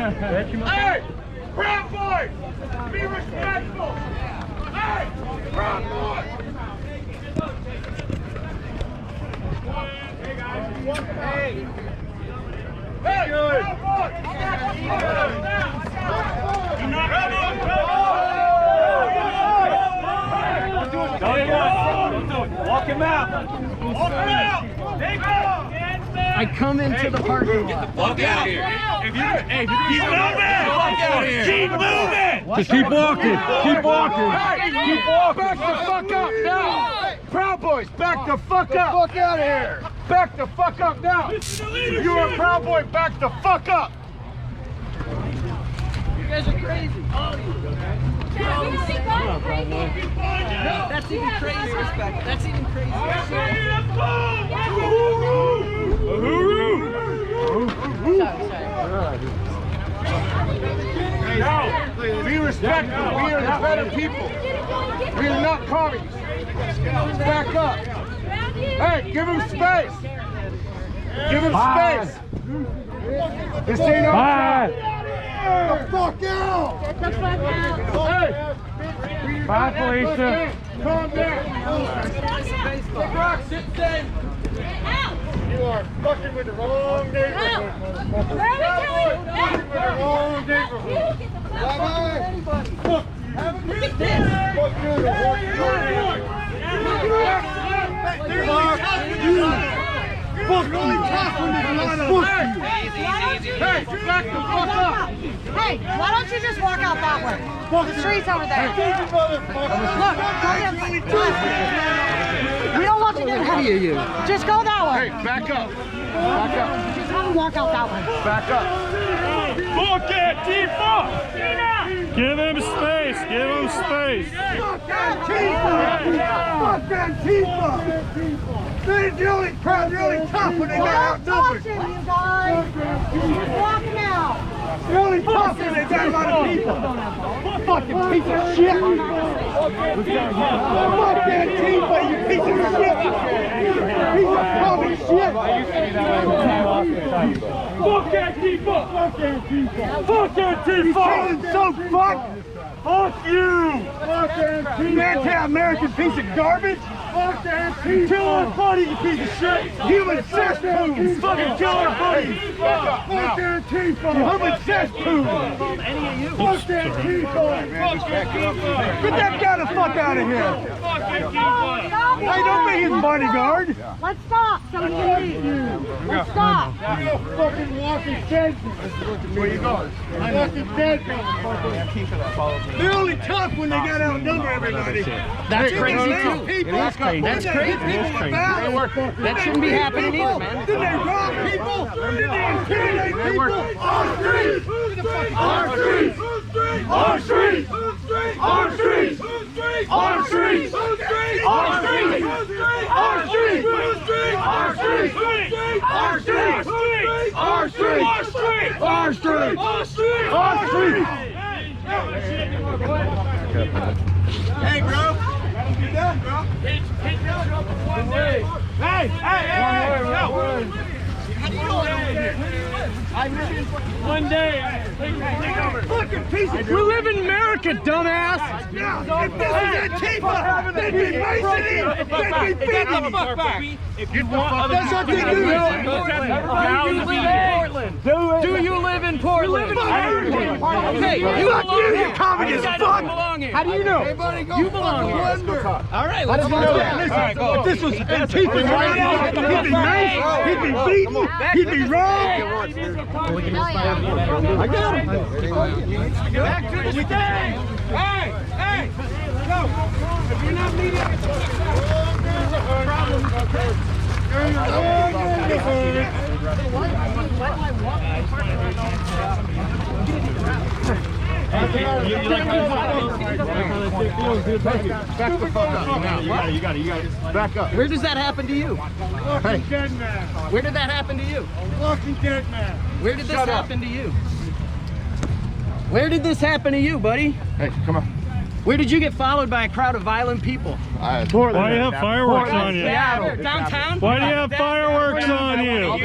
Hey, Proud Boys, be respectful. Hey, Proud Boys. Hey guys, hey. Hey, Proud Boys. Walk him out. Walk him out. Take him. I come into the parking lot. Walk out here. If you, hey, keep moving. Walk out here. Keep moving. Just keep walking. Keep walking. Keep walking. Back the fuck up now. Proud Boys, back the fuck up. Fuck out of here. Back the fuck up now. If you're a Proud Boy, back the fuck up. You guys are crazy. That's even crazy, respect. That's even crazy. No, be respectful. We are the better people. We are not commies. Back up. Hey, give him space. Give him space. This ain't our Get the fuck out! Get the fuck out! Hey! Bye, Felicia. Calm down! Rock, sit safe! You are fucking with the wrong neighborhood. Where are we going? The wrong neighborhood. Bye-bye! Have a good day! Fuck you, the fuck really tough when they line up. Hey, back the fuck up! Hey, why don't you just walk out that way? The street's over there. Look, we don't want you to do that. Just go that way. Hey, back up. Back up. Just have him walk out that way. Back up. Fuck Antifa! Give him space. Give him space. Fuck Antifa! Fuck Antifa! They're really proud, really tough when they got outnumbered. You guys. Walk now. Really tough when they got a lot of people. Fucking piece of shit. Fuck Antifa, you piece of shit. Piece of common shit. Fuck Antifa. Fuck Antifa. Fuck Antifa. You so fucked. Fuck you. Fuck Antifa. You anti-American piece of garbage. Fuck Antifa. Kill our buddy, you piece of shit. Human cesspool. Fucking kill our buddy. Fuck Antifa. Human cesspool. Fuck Antifa. Get that guy the fuck out of here. Hey, don't be his bodyguard. Let's stop so we can leave. Let's stop. You're a fucking walking dead. Where you going? Walking dead. They're only tough when they got to outnumber everybody. That's crazy too. That's crazy. That's crazy. That shouldn't be happening either, man. Did they rob people? Did they intimidate people? Our streets! Our streets! Our streets! Our streets! Our streets! Our streets! Our streets! Our streets! Our streets! Our streets! Our streets! Our streets! Our streets! Hey, bro. You done, bro? Hey! One day. Fucking piece of... We live in America, dumbass. If this is Antifa, they'd be racing they'd be beating If you want other That's what they do. Do you live in Portland? Okay, you Fuck belong you, you here. communist You guys fuck. belong here. How do you know? You belong here. All right, let's go. Listen, if this was Antifa, he'd be nice, he'd be beaten, he'd be wrong. I got him. Back to the stage. Hey, go. If you're not meeting, Back the fuck up. You got it. Back up. Where does that happen to you? Walking dead man. Where did that happen to you? Walking dead man. Where did this happen to you? Where did this happen to you, buddy? Hey, come on. Where did you get followed by a crowd of violent people? Why do you have fireworks on you? Downtown? Why do you have fireworks on you?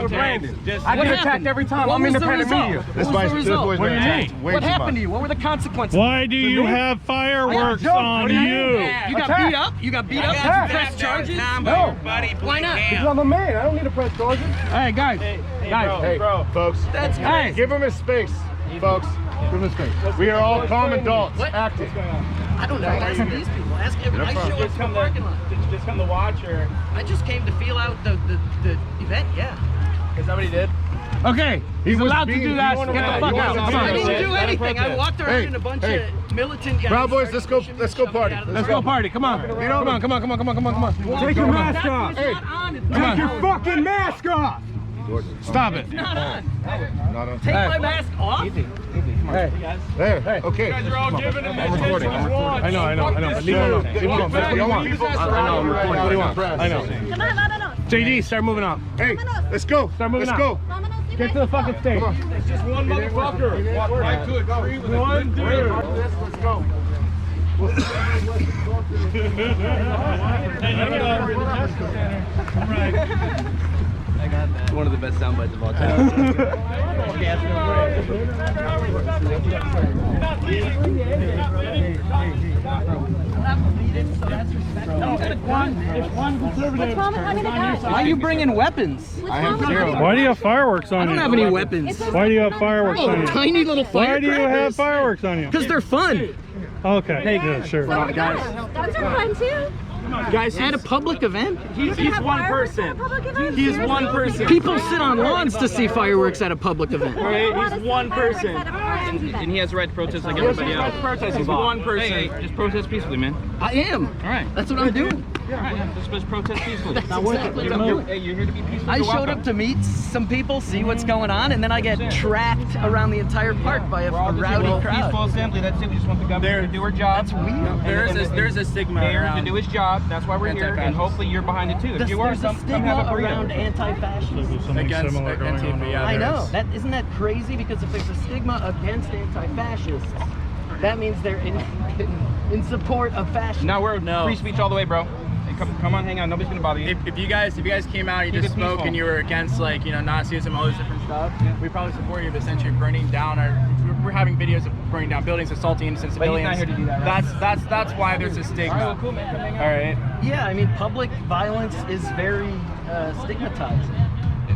Brandon. Brandon. Just I get What attacked happened? every time. What I'm was the independent result? media. What was the result? What do you mean? What happened to you? What were the consequences? Why do you have fireworks jumped. on What do you mean? you? You got Attack. beat up? You got beat up? Did you Attack. press charges? No. Why not? Because I'm a man. I don't need to press charges. Hey guys, Hey, folks. that's Hey, crazy. give him his space, folks. Give him his space. We are all calm adults. Acting. I don't know. Ask these people. Ask everyone. I showed up to the parking lot. Just come to watch, or I just came to feel out the event. Yeah. is that what he did? Okay, he's allowed to do that. Get the fuck out. Come I on. didn't do anything. I walked around Hey, in a bunch hey. of militant guys. Proud Boys, let's go party. Let's go party. Come on. Come on. Come on. Take your mask off. Hey, Take your fucking mask off. stop it. Not on. Not on. Take my mask off. There. Okay. You're all giving him I'm recording. I know. But leave him alone. Leave him alone. What do you want? I know. I'm recording. What do you want? I know. JD, start moving on. Hey, let's go. Start moving Let's go. Get to the fucking stage. It's just one motherfucker. Walk right to a tree with one dude. Let's go. One of the best sound bites of all time. Why are you bringing weapons? I have zero. Why do you have fireworks on I you? don't have any weapons. Why do you have fireworks on Oh, you? tiny little Why do you have firecrackers. fireworks on you? Because they're fun. Okay, yeah, sure. Guys, that's fun too. Guys, at a public event, He's one person. He's one person. people sit on lawns to see fireworks at a public event. He's one person. And he has the right to protest like everybody else. He's one person. Hey, just protest peacefully, man. I am. All right. That's what I'm doing. All right, just protest peacefully. That's exactly what I'm doing. Hey, you're here to be peaceful. I You're showed welcome. up to meet some people, see what's going on, and then I get tracked around the entire park by a We're all just rowdy a crowd. peaceful assembly. That's it. We just want the government to do her job. That's weird. There's a stigma Mayor to around. do his job. That's why we're here, and hopefully you're behind it too. If you are, There's a come have stigma a burrito. around anti-fascists. Something similar going on. I know. Isn't that crazy? Because if there's a stigma against anti-fascists, that means they're in support of fascism. No, we're free speech all the way, bro. Hey, come on, hang on. Nobody's gonna bother you. If you guys came out and you just Keep it spoke peaceful. and you were against Nazism and all this different stuff, we probably support you. But essentially burning down we're having videos of burning down buildings, assaulting innocent But he's civilians. not here to do that, right? That's why there's a stigma. All right, well, cool, man. Come hang out. All right. Yeah, I mean, public violence is very stigmatized.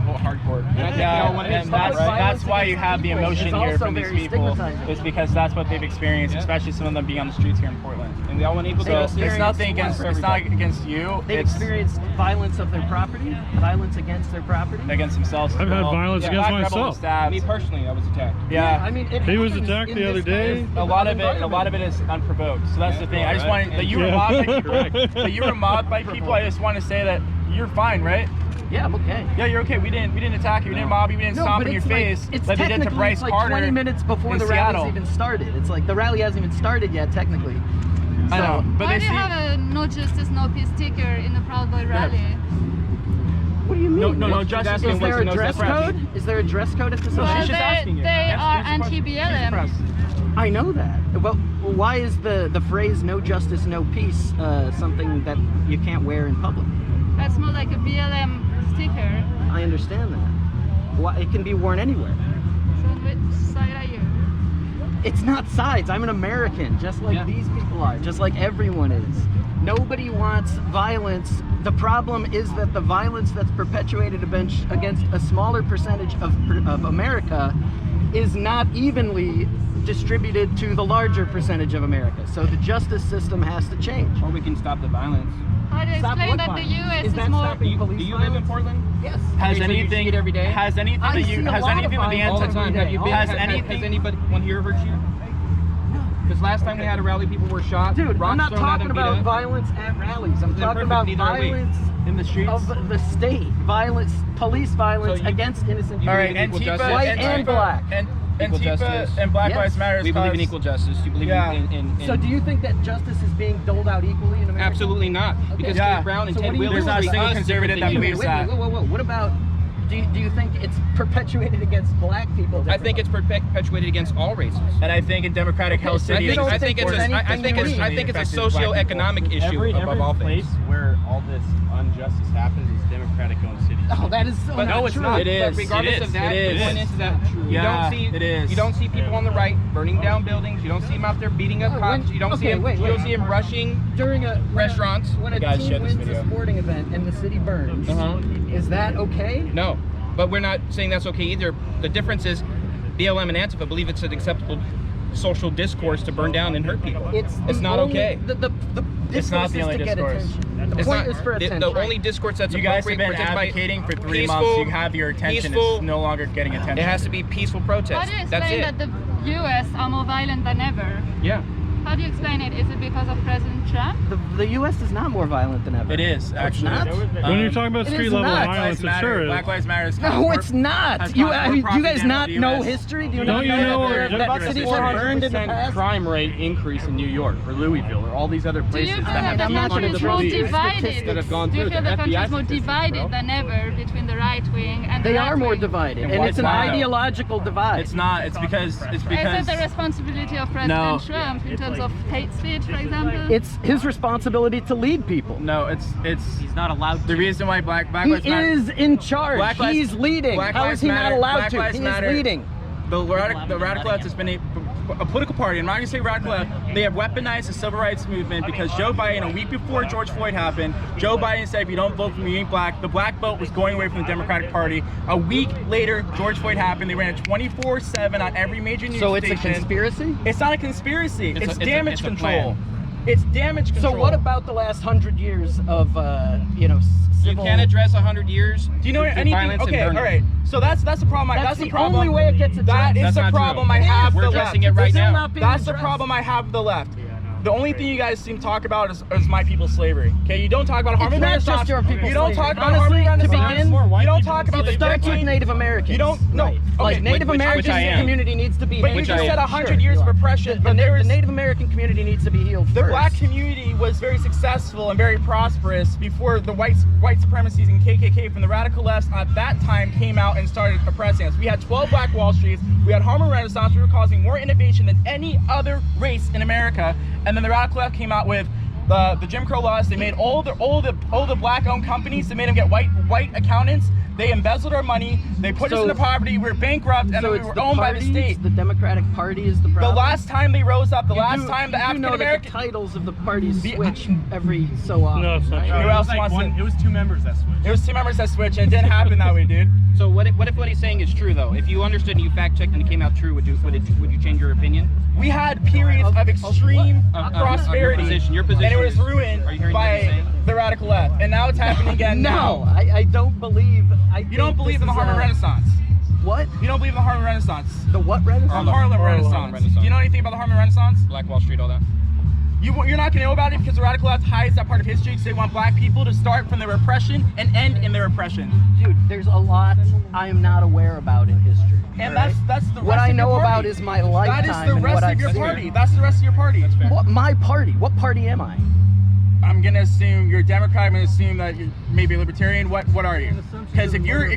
Oh, hardcore. And I think we all Yeah, want to and that's why you have the emotion here from these people. Is because that's what they've experienced, especially some of them being on the streets here in Portland. And we all want equal So justice. it's nothing against you. They've It's experienced violence of their property, violence against their property. against themselves. I've had violence against Black Rebel was myself. stabbed. Me personally, I was attacked. Yeah. I mean, He was happens attacked in the other this kind day. of A lot of it is unprovoked. So that's the thing. I just wanted that you were Yeah. mobbed by people. That you were mobbed by people. I just want to say that you're fine, right? Yeah, I'm okay. Yeah, you're okay. We didn't attack you. We didn't mob you. We didn't stomp but in your it's like- face it's like they did to technically Bryce like Carter 20 minutes before in the Seattle. rally's even started. It's like the rally hasn't even started yet, technically. I know, but Why they do see. you have a no justice, no peace sticker in the Proud Boy rally? What do you mean? No justice. Is there a no dress justice. code? Is there a dress code at the Well, social? just asking you. they Answer are the question. anti-BLM. I know that. Well, why is the phrase "no justice, no peace" something that you can't wear in public? That's more like a BLM sticker. I understand that. Why it can be worn anywhere. So which side are you? It's not sides. I'm an American, just like these people are, just like everyone is. Nobody wants violence. The problem is that the violence that's perpetuated against a smaller percentage of America is not evenly distributed to the larger percentage of America. So the justice system has to change. Or we can stop the violence. How do you Stop explain what that the violence? U.S. Is is that more... stopping police Do you live in violence? Portland? Yes. Has So you see anything it every day? Has anything I that see you a has lot of anything with the violence All the anti time. Have you been? Has Has anything anyone here hurt you? Because last time we had a rally, people were shot. Dude, rocks I'm not thrown at talking them, beat about up. violence at rallies. I'm Then talking perfect, about neither are we. violence in the streets? of the state. Violence, police violence So you- against innocent you people. All right, believe in equal Antifa, justice? White and black. and Equal Antifa justice. and Black Yes. Lives Matter. We believe in cause- equal justice. You believe Yeah. in So do you think that justice is being doled out equally in America? Absolutely not. Because Yeah. Ted Brown and So what Ted do you Wheeler do? There's not a treat single us conservative different that than you. believes that. Whoa. What about, do you think it's perpetuated against black people? I think it's perpetuated against all races. And I think in democratic Hell City, you don't I think it's think a there's socio-economic issue Every above all place things. where all this injustice happens is democratic owned cities. Oh, that is so But not no, it's true. not. It is. But regardless It is. of that, It the is. point is that you Yeah, don't see it is. you don't see people on the right burning down buildings. You don't see them out there beating up Oh, cops. when- You don't see okay, them. wait, You don't wait. see them rushing During a restaurants. when a Guys, team share this wins video. a sporting event and the city burns, is that okay? No, but we're not saying that's okay either. The difference is BLM and Antifa believe it's an acceptable social discourse to burn down and hurt people. It's not only- okay. The It's not discourse the is only to get discourse. attention. The It's point not is for the attention. only discourse that's You guys have appropriate been for just by advocating for 3 peaceful- months. You have your attention. peaceful- It's no longer getting attention. It has to be peaceful protest. How do you That's explain it. that the US are more violent than ever? Yeah. How do you explain it? Is it because of President Trump? The U.S. is not more violent than ever. It is actually. not? When you're talking about It is street level not. violence, it sure is. Black Lives Matter is No, it's not. has You, caused more do you guys propaganda not in the know US. history? Do you Don't not you know know that, what- that cities have burned in the 400% past? crime rate increase in New York or Louisville or all these other Do you places feel that that have the I'm not country gonna is do more these divided? statistics that have gone Do you through feel the the country FBI is more statistics, divided bro. than ever between the right wing and They the are left more wing? divided, And and why it's is an that? ideological divide. It's not. It's because. Is it the responsibility of President Trump in terms of hate speech, for example? It's his responsibility to lead people. No, it's. He's not allowed The to. reason why Black He Lives Matter. is in charge. Black Lives- He's leading. Black How Lives is he Matter- not allowed Black to? Lives He Matter. is leading. The radical left has been a political party. I'm not going to say radical left. They have weaponized the civil rights movement because Joe Biden, a week before George Floyd happened, Joe Biden said, if you don't vote for me, you ain't black. The black vote was going away from the Democratic Party. A week later, George Floyd happened. They ran it 24/7 on every major news So it's a station. conspiracy? It's not a conspiracy. It's a- damage it's a control. plan. It's damage control. So what about the last 100 years of, You civil... can't address 100 years. Do you know through anything? violence and Okay, burning. all right. So that's the problem. That's the the problem. only way it gets That addressed. is That's the not problem true. I have. We're the addressing left. it right It's still now. not being That's the addressed. problem I have with the left. The only thing you guys seem to talk about is my people's slavery. Okay, you don't talk about harm and not renaissance. just your people's You don't slavery. talk about harm Honestly, and to renaissance. begin, You don't talk about the It starts with decade. Native Americans. You don't. No. Right. Okay. Like Native which American I am. community needs to be But you healed. just said 100 Sure, years you of are. oppression. The, And there the was Native American community needs to be healed the first. black community was very successful and very prosperous before the white supremacies and KKK from the radical left at that time came out and started oppressing us. We had 12 Black Wall Streets. We had Harlem Renaissance. We were causing more innovation than any other race in America. And then the radical left came out with the Jim Crow laws. They made all the black-owned companies. They made them get white accountants. They embezzled our money. They put us So- into poverty. We were bankrupt, and so then we it's were the owned by the parties, state. The Democratic Party is the The problem. last time they rose up, the You last do- time the you do African know that the American. titles of the parties The- switch every so often. No, it's not true. Who else wants to? It was 2 members that switched. It was 2 members that switched, and it didn't happen that way, dude. So what if what he's saying is true though? If you understood and you fact checked and it came out true, would you change your opinion? We had periods of extreme Of prosperity, your position and it was is- ruined are you hearing what he's by saying? the radical left, and now it's happening again. No, now. I don't believe. You don't believe in the Harlem Renaissance. What? You don't believe in the Harlem Renaissance. The what Renaissance? The Harlem Renaissance. Renaissance. Do you know anything about the Harlem Renaissance? Black Wall Street, all that. You're not gonna know about it because the radical left hides that part of history because they want black people to start from their repression and end in their oppression. Dude, there's a lot I am not aware about in history. And all right? that's the rest What I of your know party. about is my lifetime That is the and rest what of I've your seen. party. That's the rest of your party. What my party? What party am I? I'm gonna assume you're a Democrat. I'm gonna assume that you're maybe a libertarian. What are you? Because if you're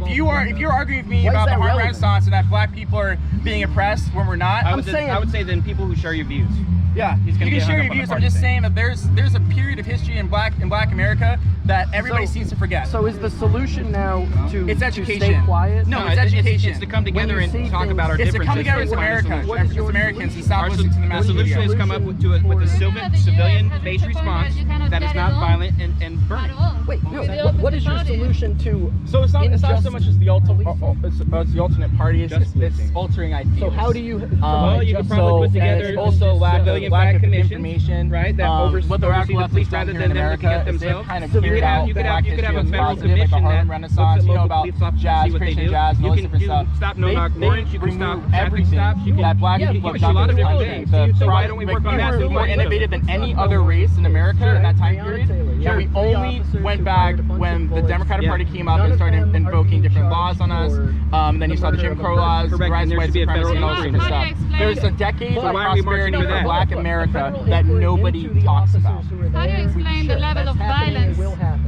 arguing with me Why is about the that Harlem relevant? Renaissance and that black people are being oppressed when we're not, I would say then people who share your views. yeah, He's you gonna can get share hung your up on the views. I'm party just thing. saying that there's a period of history in black America that everybody seems to forget. So is the solution now to It's to education. stay quiet? No, it's education. It's to come together When you and see talk about our It's to differences. come together as and find a America, solution. What is as your Americans, and solution? stop listening to the The mass solution media. is come up with a Over the civilian-based years, response you cannot that is get not along violent and burning. at all. Wait, no, With the what is your opposite party. solution to So it's not so injustice? much as the ultimate. It's the alternate party. It's Just altering ideas. So how do you Well, you could probably put together it's also lack civilian of black commissions, information, right, that what the oversee radical the left police has done rather here than in them looking America at is they've themselves. kind of You figured could have out you could black have a history as federal positive, like the commission Harlem that Renaissance, looks you at know, local about police officers, jazz, see what they Christian do. jazz, and You all this can different stuff. stop no-knock warrants, you can remove stop traffic everything stops, you can that black yeah, people have there's a done lot to of this different country. things. So why don't we work on that? We were more innovative than any other race in America in that time period, and we only went back when the Democratic Party came up and started invoking different laws on us. And then you saw the Jim Crow laws, the Correct, rise and of there white should be a supremacy, federal and all this different How do stuff. you explain- There's a decade of Why aren't we marching prosperity for for that? black America that nobody talks about. How do you explain the level of violence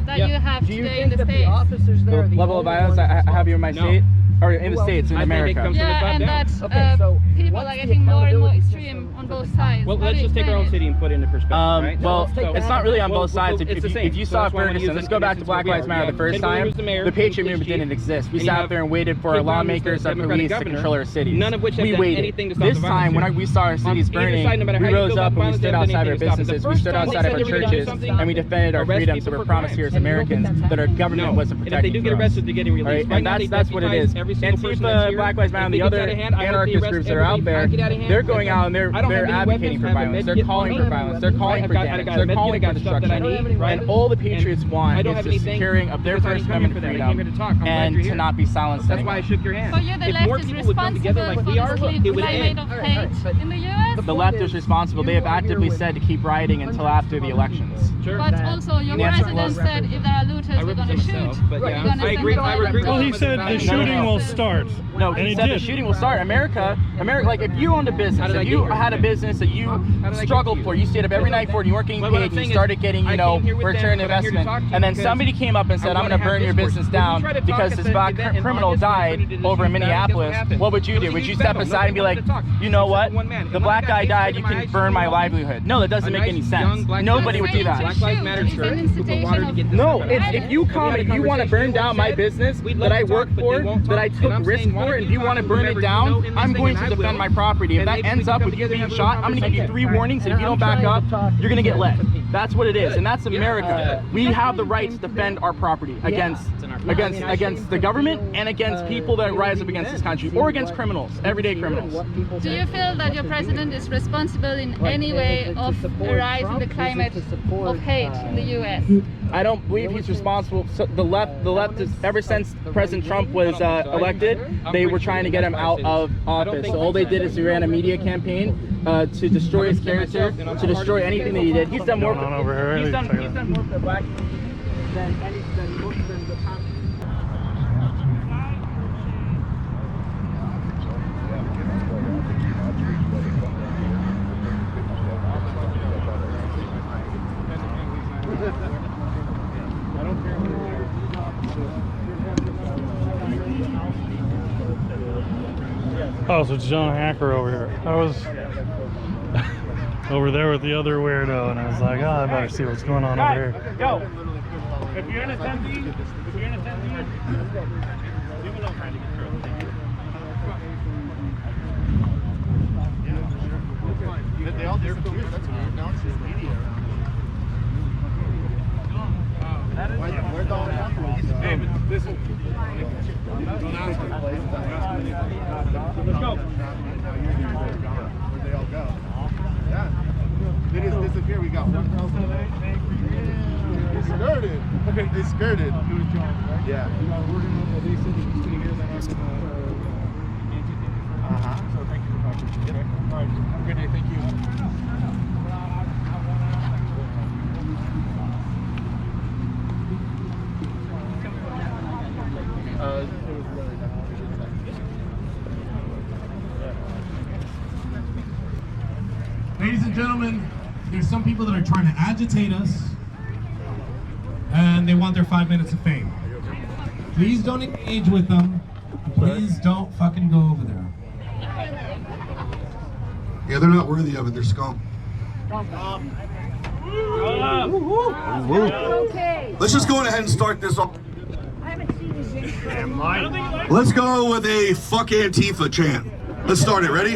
that you have Do you today in think the that the States? officers there are the Level of only violence ones I have you in my No. state, or in the Who States, in I think it America. comes from the Yeah, top and down. that Okay, so people what's are the getting more and more accountability extreme system? on on both sides. Well, How let's do you just take our own explain city and put it into perspective, right? Well, So- it's not really on both sides. it's If the you, same. if you So saw that's why I wanna Ferguson, use let's it go back to since Black we're Lives here. Matter the first Kid Brown, time. who's the mayor, The who's the Patriot movement chief, didn't exist. We and you sat have there and waited for our Kid Brown, who's lawmakers, the our Democratic police to governor, control our cities. none of which have We done waited. anything to stop This the violence time, when here. we saw our cities Either burning, side, no matter we how you rose feel up about and we violence, stood they haven't done outside our anything to stop it. The businesses, we first stood time they outside said of our they were gonna do churches, something, and we defended our arrest freedoms that people were for promised crimes. here as Americans that our government wasn't And if protecting they do for get us. arrested, they're getting All released. right, Right and now, that's what it is. every single person that's Antifa, here. Black Lives Matter, and the If they other get out of hand, I hope they anarchist arrest groups that are out everybody. there, If I get out of hand, they're going out and I don't have they're any advocating weapons, for I have a violence. med They're kit calling on for me. violence. They're calling I've for got damage. a They're med kit, calling I for got stuff that I destruction. need, right? And all the Patriots And want I don't is have the anything securing of their because I First didn't come here Amendment for that. I came here to freedom talk. I'm glad and you're to here. not be silenced That's why I anymore. shook your hand. So you're the If left more is people would come together like responsible we for are, this it would climate end. of hate in the US? The left is responsible. They have actively said to keep rioting until after the elections. Sure. But also your Nancy president Pelosi. said if there are looters, we're going to represent shoot. myself, but We're yeah. going to I send agree- the I violent agree. Well, he dogs. said the shooting will start. No, And he he said the did. shooting will start. America, like if you owned a How business, did I if get you here? had a business that you How did I get struggled here? for, you stayed up every night for it, you weren't getting But what paid, I'm and you saying started is, getting, I you know, came here with return them, but I'm here to investment, talk to you and then because somebody came up and said, I I'm wanna going to have burn your discourse. business When you down try to talk because at this the black event in criminal August, died when you did over in this, guess what Minneapolis. happened? What would you It do? was Would a you youth step battle. aside and be Nobody like, wanted to talk. you know Just what? one man. The And black one guy guy died, came you to my can burn my house, livelihood. No, that doesn't a make nice any young sense. black Nobody guy. would do that. Black Lives Matter It's church an who put water to get this No, stuff if out. you come, We had if a you want to conversation. burn down my business We'd that love I to work talk, but for, they won't that I talk. took And I'm risk saying, why for, don't and if you you want to talk burn whoever it you know down, in I'm this going thing, to and I defend will. my property. If And that maybe we ends can up come with you together and being have a shot, I'm going to give you conversation. 3 warnings, and if you don't back up, you're going to get let. That's what it is, and that's America. We have the right to defend our property against the government and against people that rise up against this country, or against criminals, everyday criminals. Do you feel that your president is responsible in any way of a rise in the climate of hate in the US? I don't believe he's responsible. So the left is, ever since President Trump was elected, they were trying to get him out of office. So all they did is they ran a media campaign to destroy his character, to destroy anything that he did. He's done more for he's done more for black than most of the past. Oh, so it's John Hacker over here. I was over there with the other weirdo, and I was like, oh, I better see what's going on over here. Go. If you're an attendee, They all disappeared. That's weird. Now it's just media around. Where'd all the capitals go? Hey, but this will... Don't ask them. Let's go. Where'd they all go? Yeah. They just disappeared. We got 1,000. They skirted. Okay. They skirted. It was John, right? Yeah. They said he was going to get us on Uh-huh. So thank you for talking. Okay. All right. Have a good day. Thank you. Ladies and gentlemen, there's some people that are trying to agitate us, and they want their 5 minutes of fame. Please don't engage with them. Please don't fucking go over there. Yeah, they're not worthy of it. They're scum. Okay. Let's just go ahead and start this off. Let's go with a fuck Antifa chant. Let's start it. Ready?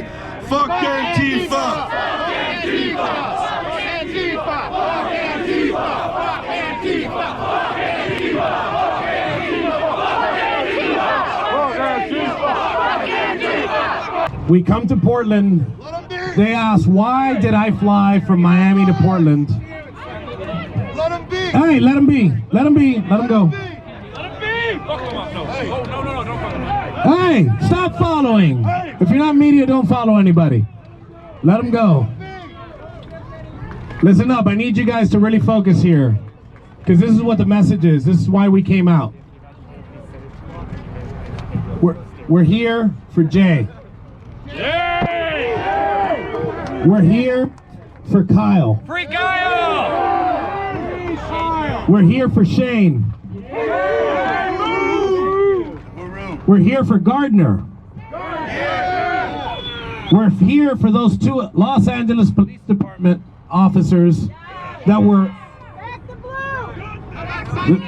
Fuck Antifa! Fuck Antifa! Fuck Antifa! Fuck Antifa! Fuck Antifa! Fuck Antifa! Fuck Antifa! We come to Portland. They ask, why did I fly from Miami to Portland? Let them be! Hey, let him be. Let him be. Let him go. Hey, stop following. If you're not media, don't follow anybody. Let them go. Listen up. I need you guys to really focus here, because this is what the message is. This is why we came out. We're here for Jay. We're here for Kyle. Free Kyle! We're here for Shane. We're here for Gardner. We're here for those 2 Los Angeles Police Department officers that were...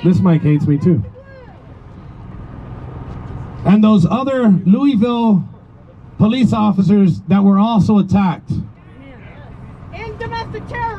This mic hates me too. And those other Louisville police officers that were also attacked. In domestic terror.